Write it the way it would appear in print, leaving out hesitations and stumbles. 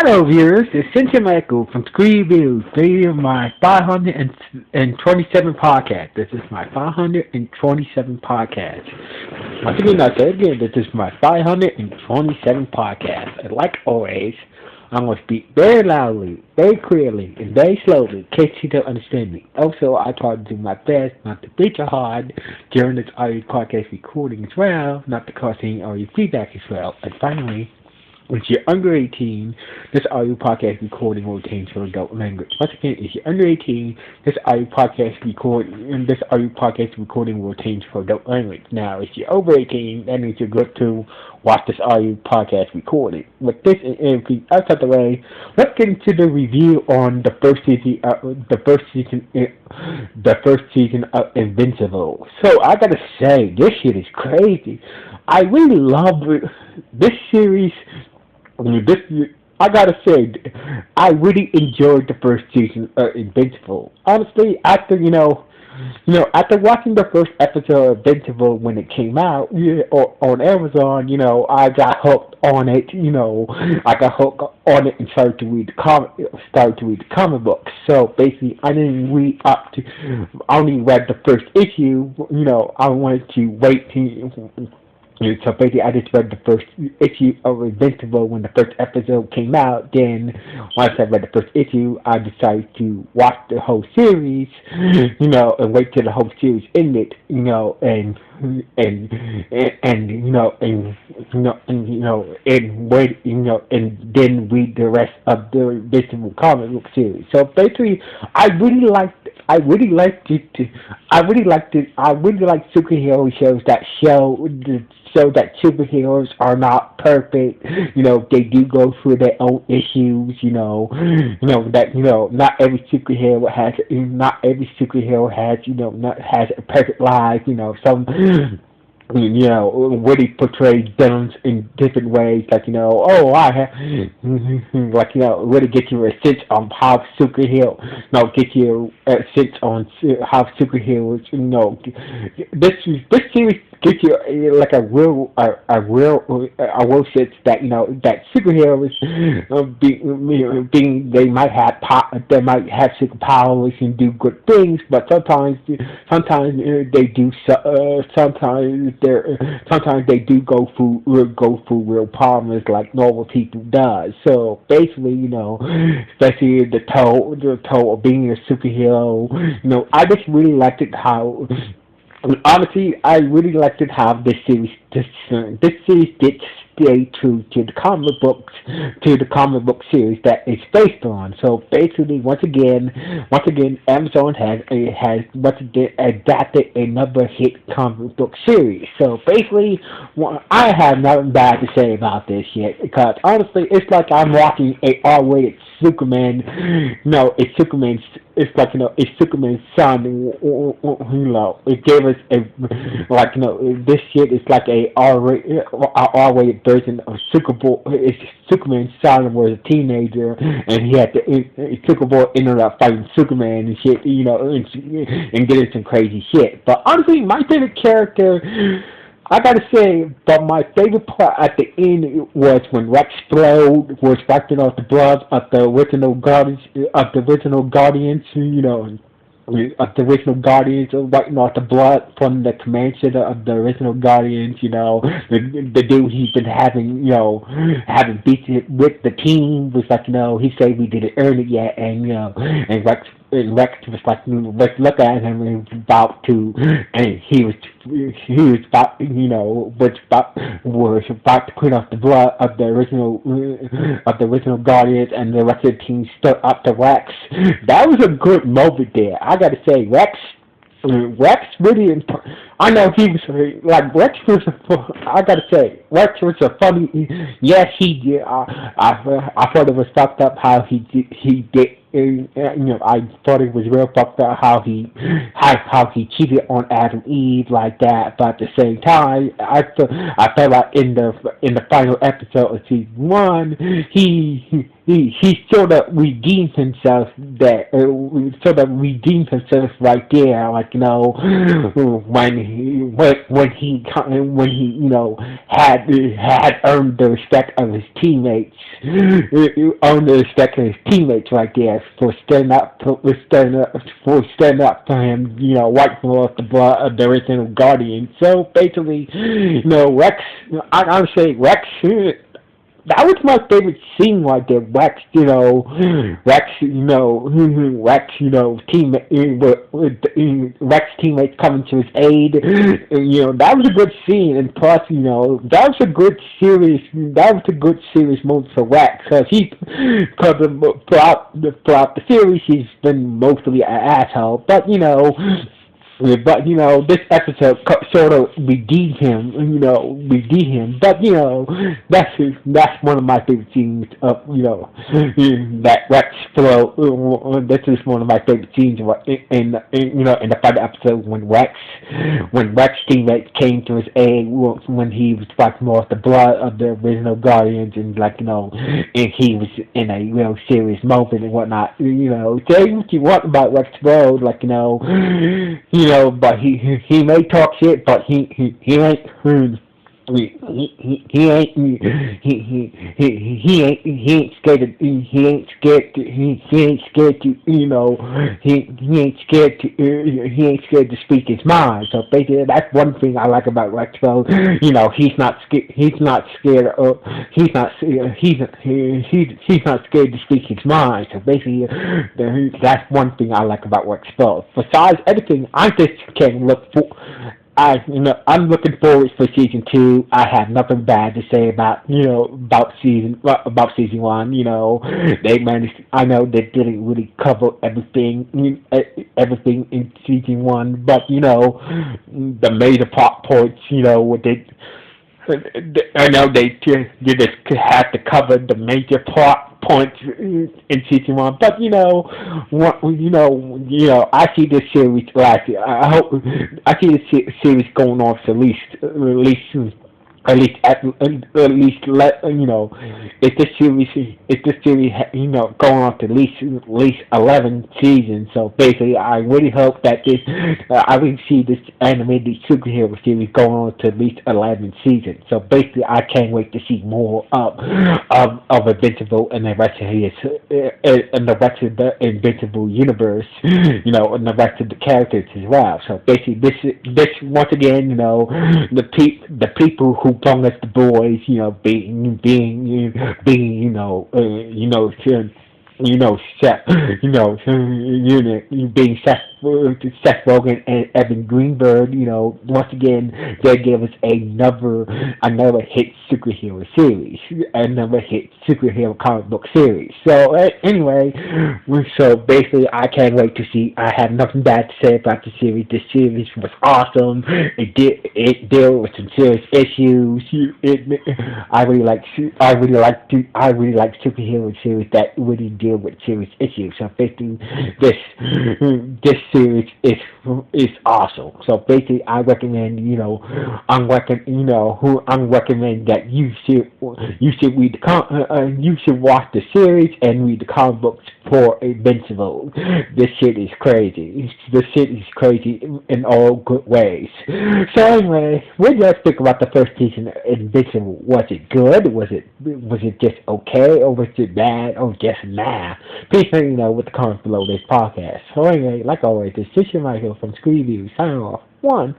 Hello viewers, it's Cynthia Michael from Screen Views, video my 527 podcast. This is my 527 podcast. Once again, I say again, this is my 527 podcast. And like always, I'm going to speak very loudly, very clearly, and very slowly in case you don't understand me. Also, I try to do my best not to be too hard during this audio podcast recording as well, not to cause any audio feedback as well. And finally, if you're under 18, this audio podcast recording will change for adult language. Once again, if you're under 18, this audio podcast recording will change for adult language. Now, if you're over 18, that means you're good to watch this audio podcast recording. With this outside the way, let's get into the review on the first season of Invincible. So I gotta say, this shit is crazy. I really love this series. I gotta say, I really enjoyed the first season of Invincible. Honestly, after after watching the first episode of Invincible when it came out on Amazon, I got hooked on it. I got hooked on it and started to read the comic books. So basically, I didn't read I only read the first issue. I wanted to wait so basically, I just read the first issue of Invincible when the first episode came out. Then, once I read the first issue, I decided to watch the whole series, and wait till the whole series ended, and then read the rest of the Invincible comic book series. So basically, I really like superhero shows that show that superheroes are not perfect. They do go through their own issues. Not every superhero has a perfect life. Some really portray villains in different ways, really get you a sense on how superheroes, this series gives you like a real sense that that superheroes they might have superpowers and do good things, but sometimes they do sometimes they do go through real problems like normal people does. So basically, especially the toll of being a superhero, I just really liked it how. Honestly, I really liked it how this series did stay true to the comic book series that it's based on. So basically, once again, Amazon has adapted another hit comic book series. So basically, I have nothing bad to say about this yet, because honestly, it's like I'm watching a R-rated Superman. It's Superman's son. It gave us this shit is like a R-rated version of Superboy. Superman's son was a teenager, and he had to. Superboy ended up fighting Superman and shit, and getting some crazy shit. But honestly, my favorite character, I gotta say, but my favorite part at the end was when Rex Splode was wiping off the blood of the original Guardians, of the original Guardians, wiping off the blood from the command center of the original Guardians, the dude he's been having beats with the team was like, he said we didn't earn it yet, and Rex was like, let's look at him and he was about to clean off the blood of the original Guardians, and the rest of the team stood up to Rex. That was a good moment there. I gotta say, Rex really. I know he was like Rex was. I gotta say, Rex was a funny. Yes, he did. I thought it was fucked up how he did. I thought it was real fucked up how he cheated on Adam Eve like that. But at the same time, I felt like in the final episode of season 1, he he sort of redeemed himself there, sort of redeemed himself right there, like, when he had earned the respect of his teammates, earned the respect of his teammates right there for standing up for him, wiping off the blood of the original Guardian. So basically, Rex, I would say Rex. That was my favorite scene right there. Rex teammates coming to his aid. That was a good scene, and plus, that was a good serious moment for Rex, because throughout the series, he's been mostly an asshole, but this episode sort of redeemed him, That's one of my favorite scenes of, that Rex flow. This is one of my favorite scenes in the final episode when Rex teammates came to his aid when he was fighting off the blood of the original Guardians, and and he was in a real serious moment and whatnot. Say what you want about Rex Flow, but he may talk shit, but he ain't he ain't scared to he ain't scared to speak his mind. So basically, that's one thing I like about Rex. So he's not scared of he's not scared to speak his mind. So basically, that's one thing I like about Rex. So besides everything, I just can look for. I'm looking forward for season 2. I have nothing bad to say about season 1. They managed. I know they didn't really cover everything in season 1, but the major plot points. What they. I know they just have to cover the major plot points in season 1, but I see this series lasting. I hope I see this series going on for at least if this series going on to at least 11 seasons. So basically, I really hope that I will see this animated superhero series going on to at least 11 seasons. So basically, I can't wait to see more of Invincible and the rest of the Invincible universe, and the rest of the characters as well. So basically, this once again, the people who brung us the boys, Seth, being Seth Rogen and Evan Greenberg, once again, they gave us another hit superhero series, another hit superhero comic book series. So anyway, so basically, I can't wait to see. I have nothing bad to say about the series. This series was awesome. It dealt with some serious issues. I really like superhero series that really deal with serious issues. So basically, this series is awesome. So basically, I recommend I'm recommend that you should read you should watch the series and read the comic books for Invincible. This shit is crazy. This shit is crazy in all good ways. So anyway, what do you guys think about the first season of Invincible? Was it good? Was it just okay, or was it bad, or just nah? Please let me know with the comments below this podcast. So anyway, like always, this is your Michael from Scree Views. Signing off. 1.